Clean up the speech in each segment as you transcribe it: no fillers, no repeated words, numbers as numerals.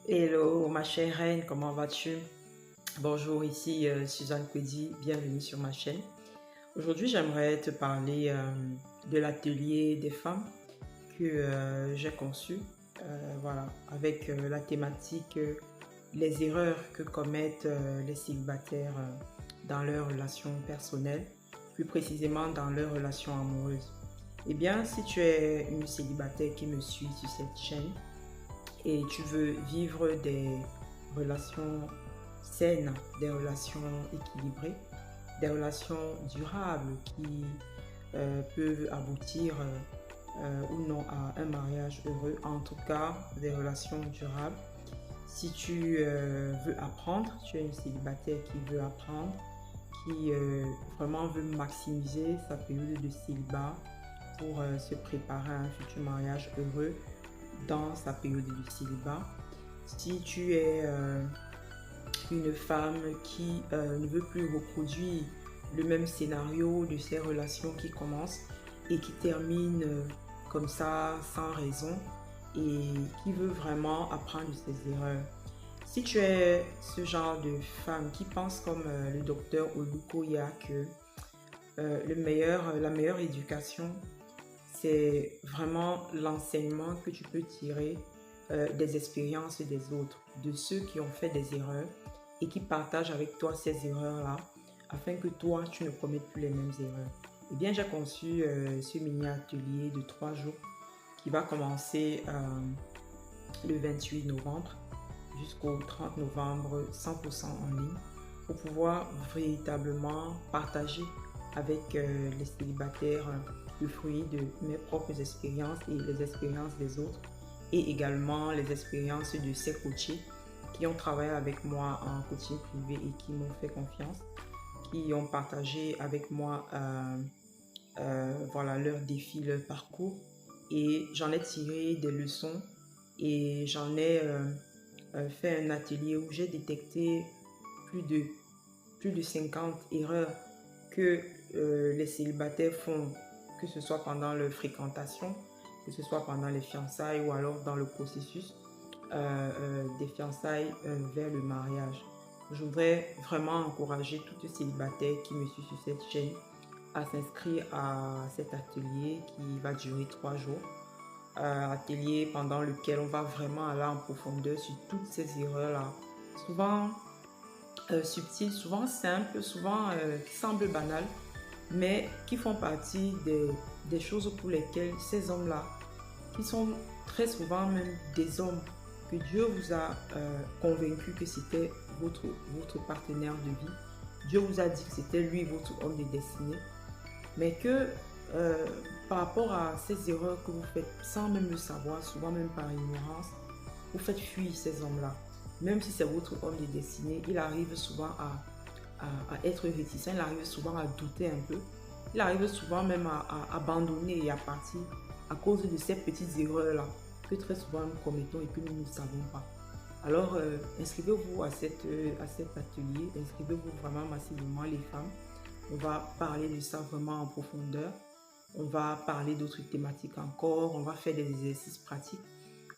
Hello ma chère reine, comment vas-tu? Bonjour, ici Suzanne Kwedi, bienvenue sur ma chaîne. Aujourd'hui, j'aimerais te parler de l'atelier des femmes que j'ai conçu, voilà, avec la thématique les erreurs que commettent les célibataires dans leurs relations personnelles, plus précisément dans leurs relations amoureuses. Eh bien, si tu es une célibataire qui me suit sur cette chaîne, et tu veux vivre des relations saines, des relations équilibrées, des relations durables qui peuvent aboutir ou non à un mariage heureux, en tout cas des relations durables. Si tu veux apprendre, tu es une célibataire qui veut apprendre, qui vraiment veut maximiser sa période de célibat pour se préparer à un futur mariage heureux, dans sa période de célibat. Si tu es une femme qui ne veut plus reproduire le même scénario de ces relations qui commencent et qui terminent comme ça sans raison et qui veut vraiment apprendre de ses erreurs. Si tu es ce genre de femme qui pense comme le docteur Olukoya que la meilleure éducation, c'est vraiment l'enseignement que tu peux tirer des expériences des autres, de ceux qui ont fait des erreurs et qui partagent avec toi ces erreurs-là, afin que toi, tu ne commettes plus les mêmes erreurs. Eh bien, j'ai conçu ce mini-atelier de 3 jours qui va commencer le 28 novembre jusqu'au 30 novembre, 100% en ligne, pour pouvoir véritablement partager avec les célibataires le fruit de mes propres expériences et les expériences des autres, et également les expériences de ces coachés qui ont travaillé avec moi en coaching privé et qui m'ont fait confiance, qui ont partagé avec moi voilà, leurs défis, leur parcours, et j'en ai tiré des leçons et j'en ai fait un atelier où j'ai détecté plus de 50 erreurs que les célibataires font, que ce soit pendant leur fréquentation, que ce soit pendant les fiançailles ou alors dans le processus des fiançailles vers le mariage. Je voudrais vraiment encourager toutes les célibataires qui me suivent sur cette chaîne à s'inscrire à cet atelier qui va durer 3 jours. Atelier pendant lequel on va vraiment aller en profondeur sur toutes ces erreurs-là. Souvent subtiles, souvent simples, souvent qui semblent banales, mais qui font partie des choses pour lesquelles ces hommes-là, qui sont très souvent même des hommes que Dieu vous a convaincu que c'était votre partenaire de vie. Dieu vous a dit que c'était lui votre homme de destinée, mais que par rapport à ces erreurs que vous faites sans même le savoir, souvent même par ignorance, vous faites fuir ces hommes-là. Même si c'est votre homme de destinée, il arrive souvent à être réticent, il arrive souvent à douter un peu, il arrive souvent même à abandonner et à partir à cause de ces petites erreurs-là que très souvent nous commettons et que nous ne savons pas. Alors, inscrivez-vous à cet atelier, inscrivez-vous vraiment massivement les femmes. On va parler de ça vraiment en profondeur. On va parler d'autres thématiques encore, on va faire des exercices pratiques.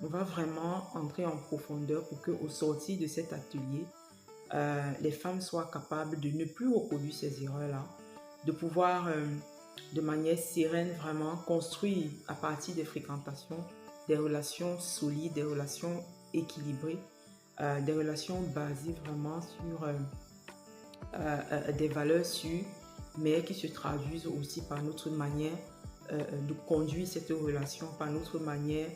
On va vraiment entrer en profondeur pour qu'au sortir de cet atelier, les femmes soient capables de ne plus reproduire ces erreurs-là, de pouvoir de manière sereine vraiment construire à partir des fréquentations des relations solides, des relations équilibrées, des relations basées vraiment sur des valeurs sûres, mais qui se traduisent aussi par notre manière de conduire cette relation, par notre manière,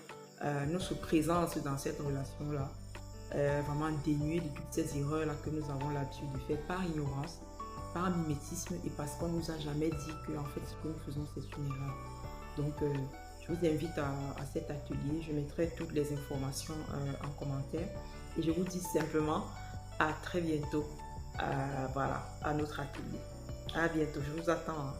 notre présence dans cette relation-là, vraiment dénuée de toutes ces erreurs-là que nous avons l'habitude de faire par ignorance, par mimétisme et parce qu'on ne nous a jamais dit que en fait ce que nous faisons c'est une erreur. Donc je vous invite à cet atelier, je mettrai toutes les informations en commentaire et je vous dis simplement à très bientôt, voilà, à notre atelier. À bientôt, je vous attends.